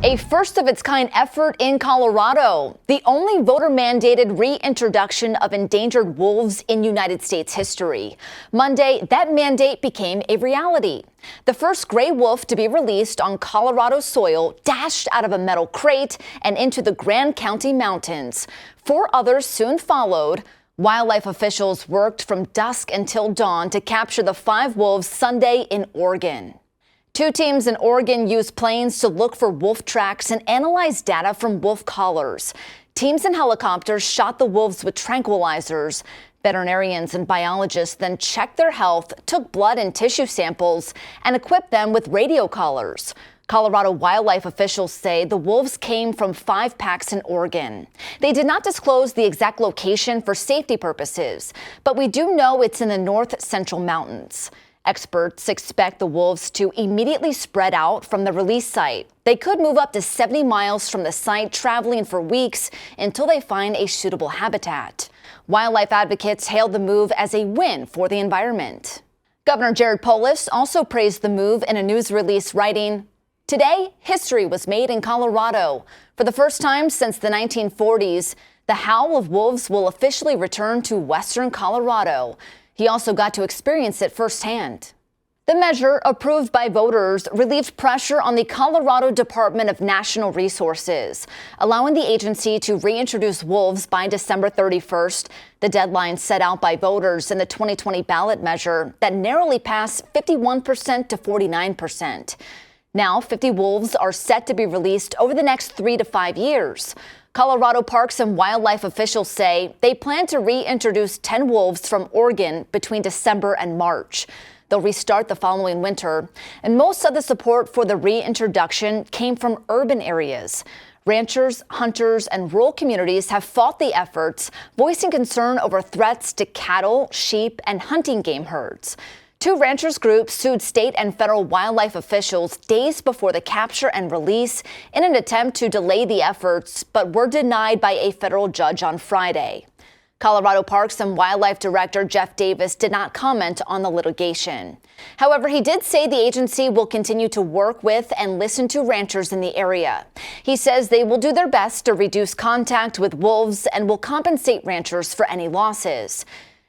A first-of-its-kind effort in Colorado, the only voter-mandated reintroduction of endangered wolves in United States history. Monday, that mandate became a reality. The first gray wolf to be released on Colorado soil dashed out of a metal crate and into the Grand County Mountains. 4 others soon followed. Wildlife officials worked from dusk until dawn to capture the 5 wolves Sunday in Oregon. 2 teams in Oregon used planes to look for wolf tracks and analyze data from wolf collars. Teams and helicopters shot the wolves with tranquilizers. Veterinarians and biologists then checked their health, took blood and tissue samples, and equipped them with radio collars. Colorado wildlife officials say the wolves came from 5 packs in Oregon. They did not disclose the exact location for safety purposes, but we do know it's in the north central mountains. Experts expect the wolves to immediately spread out from the release site. They could move up to 70 miles from the site, traveling for weeks until they find a suitable habitat. Wildlife advocates hailed the move as a win for the environment. Governor Jared Polis also praised the move in a news release, writing, "Today, history was made in Colorado. For the first time since the 1940s, the howl of wolves will officially return to western Colorado." He also got to experience it firsthand. The measure, approved by voters, relieved pressure on the Colorado Department of National Resources, allowing the agency to reintroduce wolves by December 31st, the deadline set out by voters in the 2020 ballot measure that narrowly passed 51% to 49%. Now, 50 wolves are set to be released over the next 3 to 5 years. Colorado Parks and Wildlife officials say they plan to reintroduce 10 wolves from Oregon between December and March. They'll restart the following winter, and most of the support for the reintroduction came from urban areas. Ranchers, hunters, and rural communities have fought the efforts, voicing concern over threats to cattle, sheep, and hunting game herds. 2 ranchers groups sued state and federal wildlife officials days before the capture and release in an attempt to delay the efforts, but were denied by a federal judge on Friday. Colorado Parks and Wildlife Director Jeff Davis did not comment on the litigation. However, he did say the agency will continue to work with and listen to ranchers in the area. He says they will do their best to reduce contact with wolves and will compensate ranchers for any losses.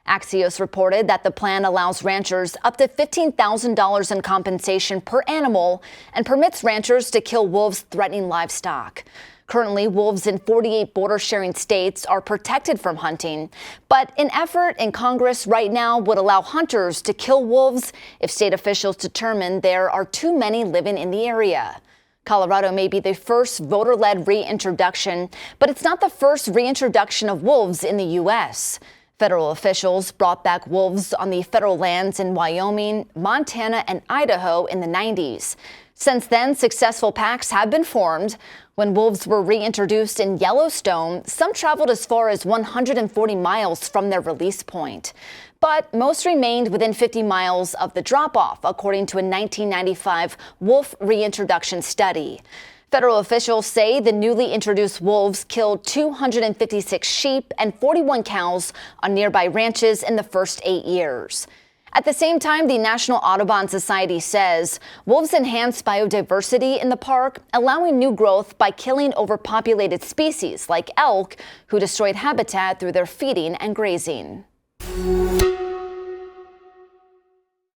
Axios reported that the plan allows ranchers up to $15,000 in compensation per animal and permits ranchers to kill wolves threatening livestock. Currently, wolves in 48 border-sharing states are protected from hunting, but an effort in Congress right now would allow hunters to kill wolves if state officials determine there are too many living in the area. Colorado may be the first voter-led reintroduction, but it's not the first reintroduction of wolves in the U.S. Federal officials brought back wolves on the federal lands in Wyoming, Montana, and Idaho in the 90s. Since then, successful packs have been formed. When wolves were reintroduced in Yellowstone, some traveled as far as 140 miles from their release point. But most remained within 50 miles of the drop-off, according to a 1995 wolf reintroduction study. Federal officials say the newly introduced wolves killed 256 sheep and 41 cows on nearby ranches in the first 8 years. At the same time, the National Audubon Society says wolves enhance biodiversity in the park, allowing new growth by killing overpopulated species like elk, who destroyed habitat through their feeding and grazing.